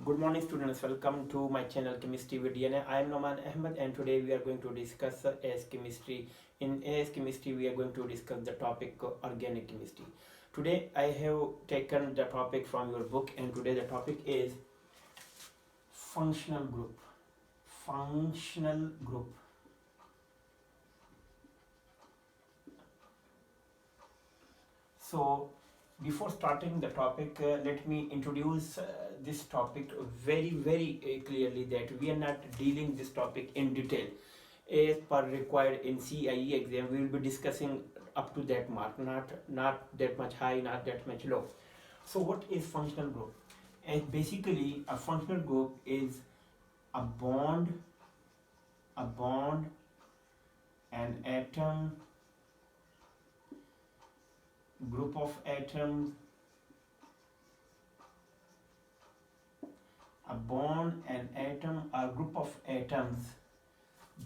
Good morning students, welcome to my channel Chemistry with DNA. I am NAUMAN AHMAD and today we are going to discuss AS Chemistry. In AS Chemistry we are going to discuss the topic organic chemistry. Today I have taken the topic from your book and today the topic is functional group. Functional group. So before starting the topic, let me introduce this topic very clearly that we are not dealing this topic in detail as per required in CIE exam. We will be discussing up to that mark, not that much high, not that much low. So what is functional group? And basically a functional group is a bond, an atom, group of atoms, a bond, an atom, or group of atoms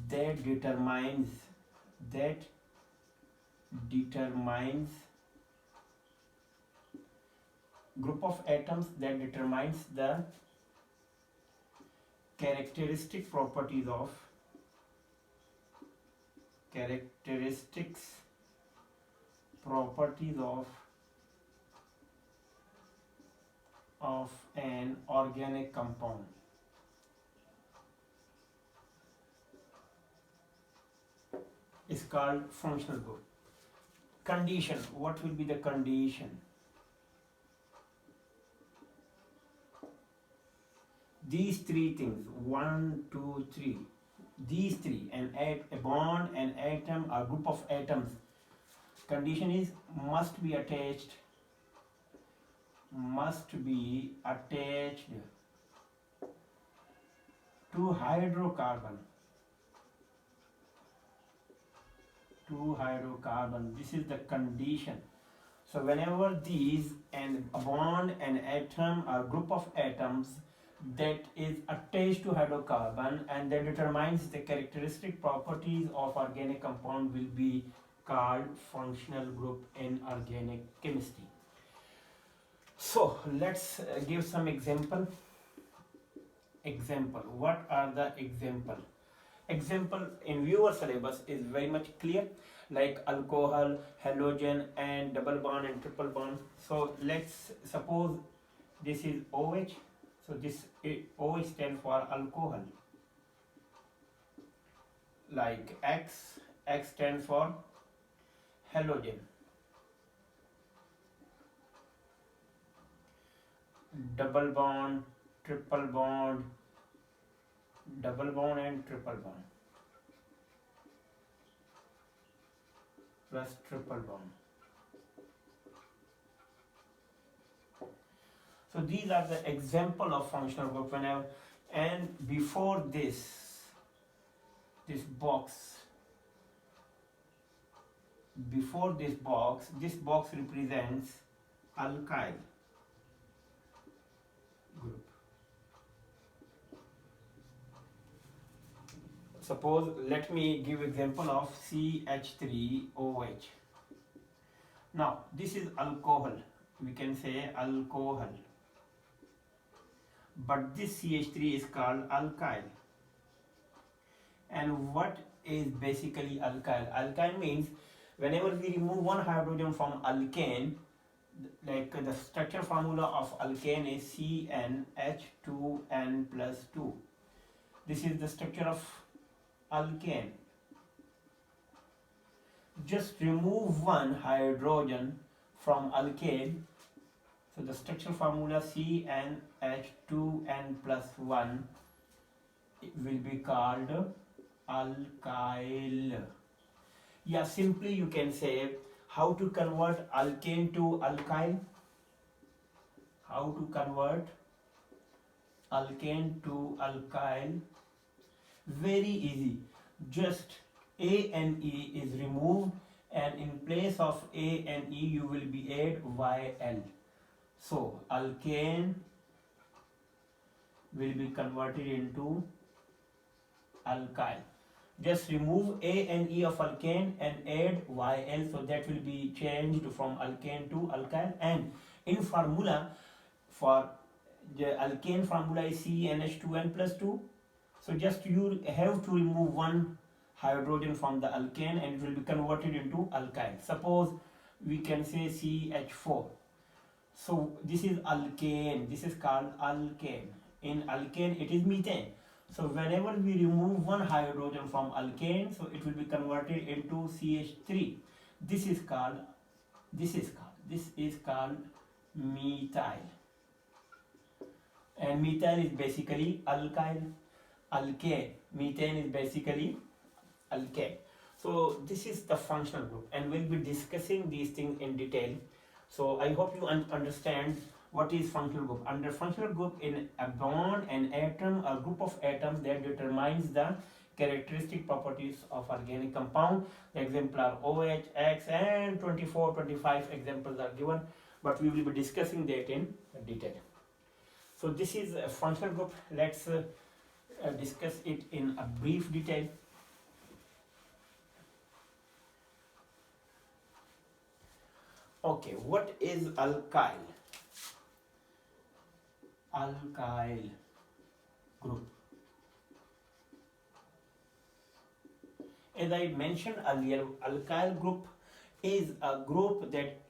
that determines group of atoms that determines the characteristics properties of an organic compound. Is called functional group. Condition. What will be the condition? These three things, 1, 2, 3. These three, a bond, an atom, a group of atoms. Condition is must be attached to hydrocarbon. This is the condition. So whenever these and a bond, an atom, or group of atoms that is attached to hydrocarbon and that determines the characteristic properties of organic compound will be called functional group in organic chemistry. So let's give some example. What are the example? Example in viewer syllabus is very much clear, like alcohol, halogen, and double bond and triple bond. So let's suppose this is OH. So this OH stands for alcohol. Like X stands for halogen. Double bond, triple bond, double bond and triple bond plus triple bond. So these are the example of functional group. And before this box represents alkyl group. Suppose, let me give example of CH3OH. Now this is alcohol, we can say alcohol, but this CH3 is called alkyl. And what is basically alkyl? Alkyl means whenever we remove one hydrogen from alkane, like the structure formula of alkane is CnH2n plus 2. This is the structure of alkane. Just remove one hydrogen from alkane, so the structure formula CnH2n plus 1 will be called alkyl. Yeah, simply you can say how to convert alkane to alkyl. How to convert alkane to alkyl? Very easy. Just A and E is removed and in place of A and E you will be add YL. So alkane will be converted into alkyl. Just remove A and E of alkane and add YL, so that will be changed from alkane to alkyl. And in formula for the alkane formula is CnH2n plus 2. So just you have to remove one hydrogen from the alkane and it will be converted into alkyne. Suppose we can say CH4. So this is alkane, this is called alkane. In alkane it is methane. So whenever we remove one hydrogen from alkane, so it will be converted into CH3. This is called methyl. And methyl is basically alkyl. Alkane. Methane is basically alkane. So this is the functional group, and we'll be discussing these things in detail. So I hope you understand what is functional group. Under functional group, in a bond, an atom, a group of atoms that determines the characteristic properties of organic compound. The example are OH, X, and 24, 25 examples are given, but we will be discussing that in detail. So this is a functional group. Let's discuss it in a brief detail. Okay, what is alkyl? Alkyl group. As I mentioned earlier, alkyl group is a group that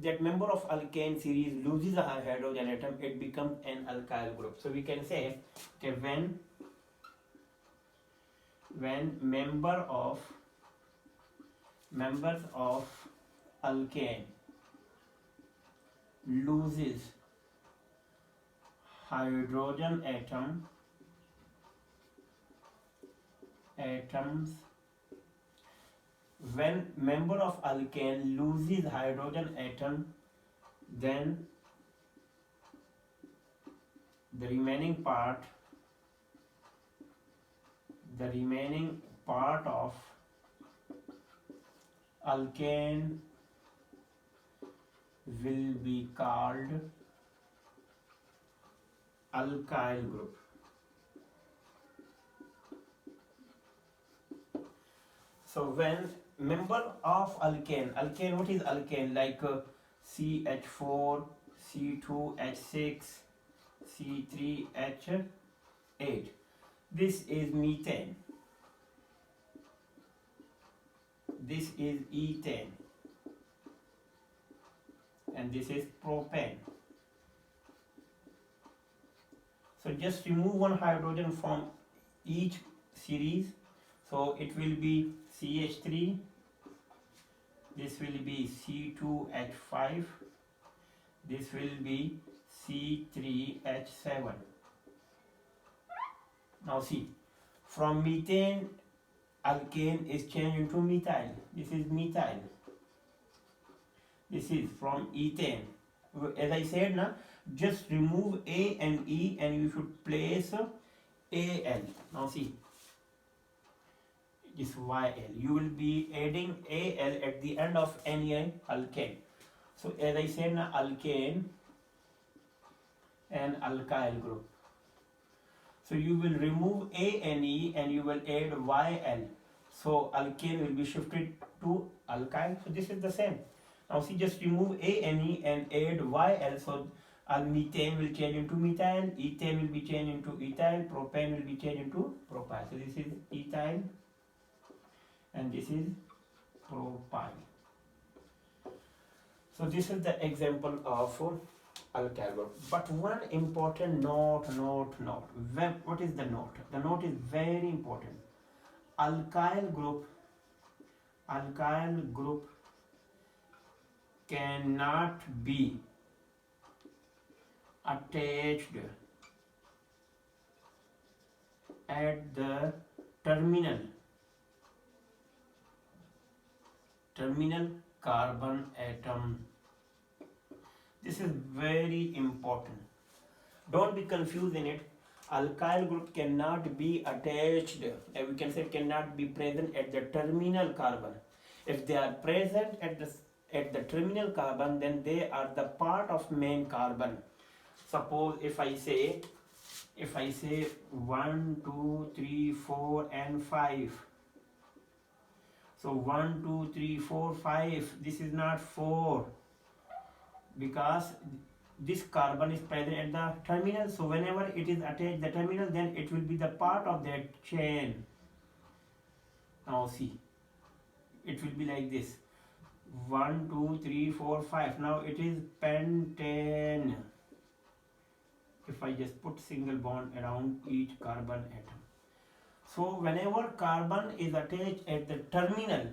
that member of alkane series loses a hydrogen atom, it becomes an alkyl group. So we can say, okay, when members of alkane loses hydrogen atoms, when member of alkane loses hydrogen atom, then the remaining part of alkane will be called alkyl group. So when member of alkane, what is alkane? Like CH4, C2H6, C3H8. This is methane. This is ethane. And this is propane. So just remove one hydrogen from each series. So it will be CH3, this will be C2H5, this will be C3H7. Now see, from methane, alkane is changed into methyl. This is methyl. This is from ethane. As I said, na, just remove A and E and you should place AL. Now see, this YL. You will be adding AL at the end of any alkane. So as I said, na, alkane and alkyl group. So you will remove A and E and you will add YL. So alkane will be shifted to alkyl. So this is the same. Now see, just remove A and E and add YL. So methane will change into methyl, ethane will be changed into ethyl, propane will be changed into propyl. So this is ethyl and this is propyl. So this is the example of alkyl group. But one important note. What is the note? The note is very important. Alkyl group cannot be attached at the terminal carbon atom. This is very important. Don't be confused in it. Alkyl group cannot be attached, we can say cannot be present at the terminal carbon. If they are present at the terminal carbon, then they are the part of main carbon. Suppose if I say 1, 2, 3, 4 and 5. So 1, 2, 3, 4, 5. This is not 4 because this carbon is present at the terminal. So whenever it is attached the terminal, then it will be the part of that chain. Now see, it will be like this: 1 2 3 4 5. Now it is pentane. If I just put single bond around each carbon atom. So whenever carbon is attached at the terminal,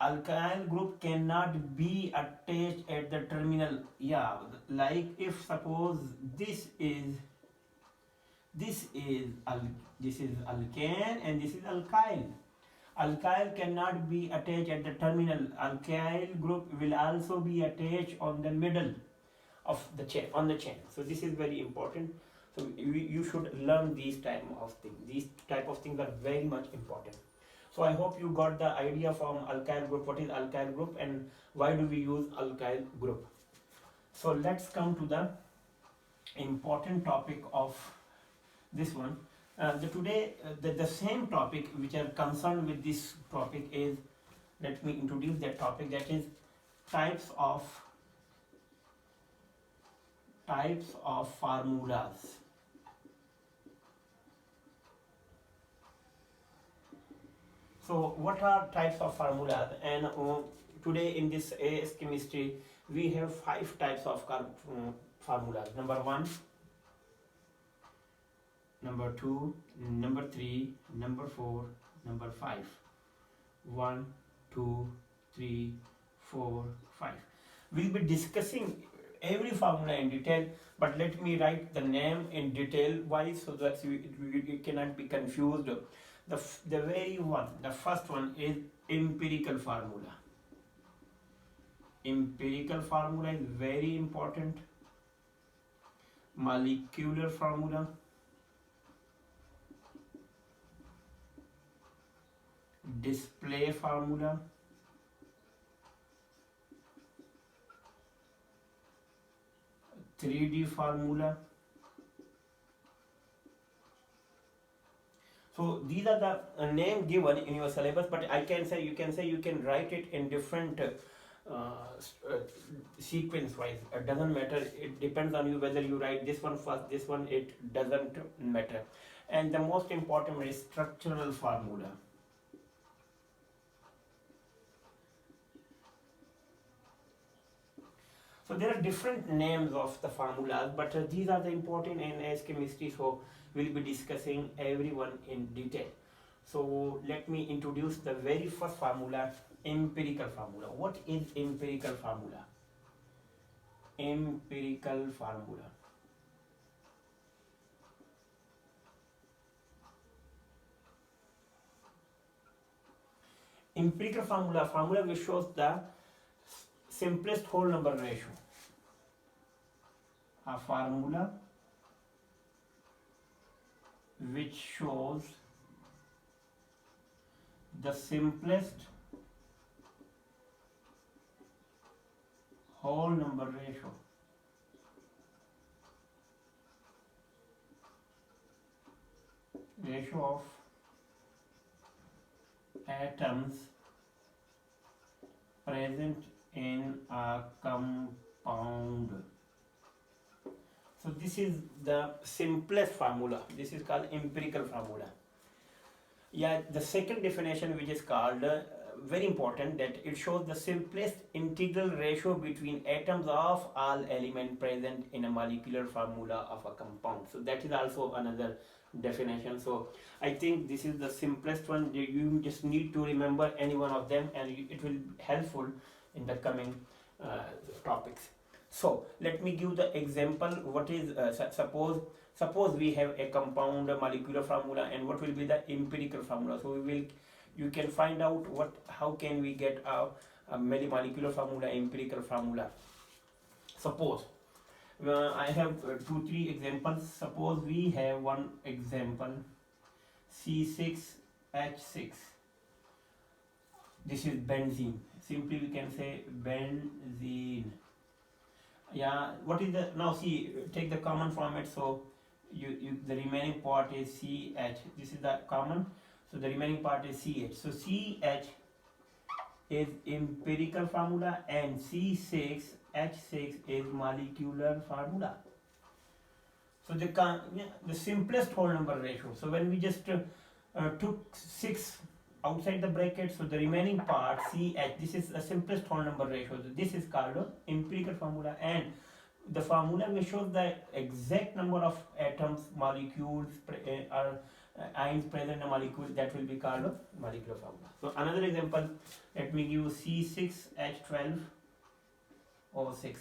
alkyl group cannot be attached at the terminal. Yeah, like if suppose this is alkane and this is alkyl. Alkyl cannot be attached at the terminal. Alkyl group will also be attached on the middle of the chain, on the chain. So this is very important. So you should learn these type of things. These type of things are very much important. So I hope you got the idea from alkyl group, what is alkyl group and why do we use alkyl group. So let's come to the important topic of this one. The same topic which are concerned with this topic is, let me introduce that topic, that is types of formulas. So what are types of formulas? And today in this AS chemistry we have 5 types of formulas. Number 1, number 2, number 3, number 4, number 5. 1, 2, 3, 4, 5. We'll be discussing every formula in detail, but let me write the name in detail wise so that you cannot be confused. The first one is empirical formula. Empirical formula is very important. Molecular formula, display formula, (3D) formula. So these are the name given in your syllabus, but you can write it in different sequence wise. It doesn't matter. It depends on you whether you write this one first, this one. It doesn't matter. And the most important one is structural formula. So there are different names of the formulas, but these are the important in AS chemistry. So we'll be discussing everyone in detail. So let me introduce the very first formula, empirical formula. What is empirical formula? Empirical formula. Empirical formula which shows the simplest whole number ratio. A formula which shows the simplest whole number ratio. Ratio of atoms present in a compound. So this is the simplest formula. This is called empirical formula. Yeah, the second definition, which is called very important, that it shows the simplest integral ratio between atoms of all elements present in a molecular formula of a compound. So that is also another definition. So I think this is the simplest one. You just need to remember any one of them and it will be helpful in the coming topics. So let me give the example. What is suppose we have a compound molecular formula, and what will be the empirical formula. So you can find out how can we get a molecular formula, empirical formula. Suppose I have 2-3 examples. Suppose we have one example, C6H6. This is benzene. Simply we can say benzene. Yeah, what is the, now see, take the common format. So the remaining part is CH. This is the common. So the remaining part is CH. So CH is empirical formula and C6 H6 is molecular formula. So the simplest whole number ratio. So when we just took 6 outside the bracket, so the remaining part CH, this is the simplest whole number ratio. So this is called empirical formula, and the formula which shows the exact number of atoms, molecules, or ions present in a molecule, that will be called a molecular formula. So another example, let me give you C6H12O6.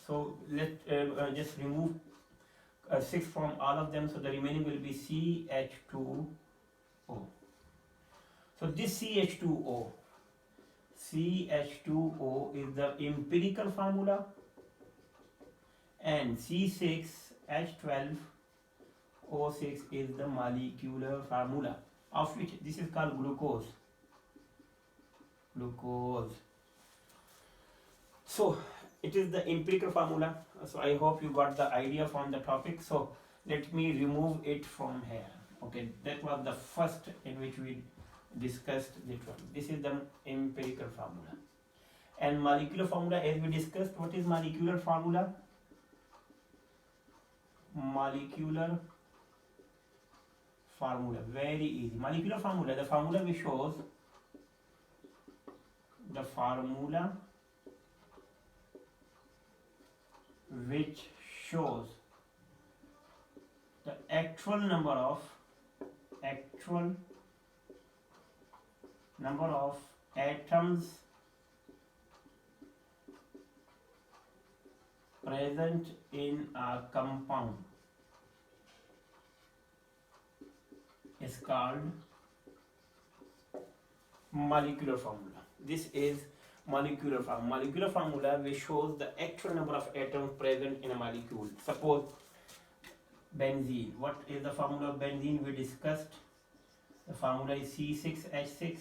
So let just remove 6 from all of them, so the remaining will be CH2O. So this CH2O is the empirical formula, and C6H12O6 is the molecular formula, of which this is called glucose. So it is the empirical formula. So I hope you got the idea from the topic. So let me remove it from here. Okay, that was the first in which we discussed this one. This is the empirical formula. And molecular formula, as we discussed, what is molecular formula? Molecular formula, very easy. Molecular formula, the formula which shows the actual number of atoms present in a compound is called molecular formula. This is molecular formula. Molecular formula which shows the actual number of atoms present in a molecule. Suppose benzene. What is the formula of benzene? We discussed. The formula is C6H6.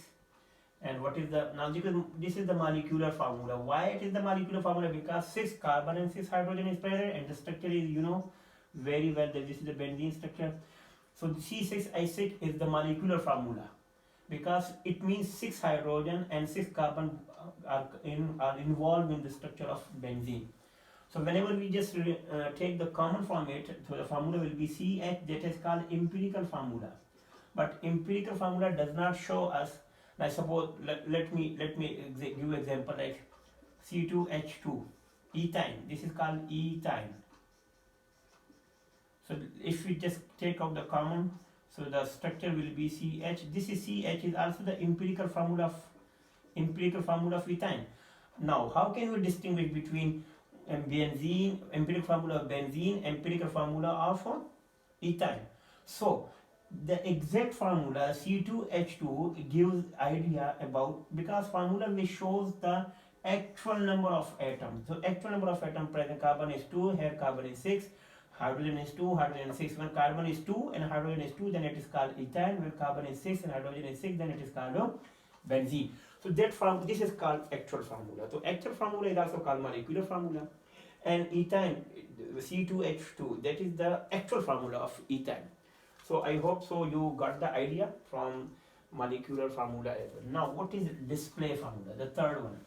And what is the, now this is the molecular formula. Why it is the molecular formula? Because 6 carbon and 6 hydrogen is present, and the structure is, you know very well that this is the benzene structure. So C6H6 is the molecular formula because it means 6 hydrogen and 6 carbon are involved in the structure of benzene. So whenever we just take the common from it, so the formula will be CH, that is called empirical formula. But empirical formula does not show us. Now suppose let me give you example like C2H2 ethyne. This is called ethyne. So if we just take out the common, so the structure will be CH. This is CH is also the empirical formula of ethyne. Now how can we distinguish between benzene, empirical formula of benzene, empirical formula of ethyne? So the exact formula C2H2 gives idea about, because formula which shows the actual number of atoms. So actual number of atoms present, carbon is 2, here carbon is 6, hydrogen is 2, hydrogen is 6. When carbon is 2 and hydrogen is 2, then it is called ethyne. When carbon is 6 and hydrogen is 6, then it is called benzene. So that this is called actual formula. So actual formula is also called molecular formula. And ethyne, C2H2, that is the actual formula of ethyne. So I hope so you got the idea from molecular formula as well. Now what is display formula? The third one.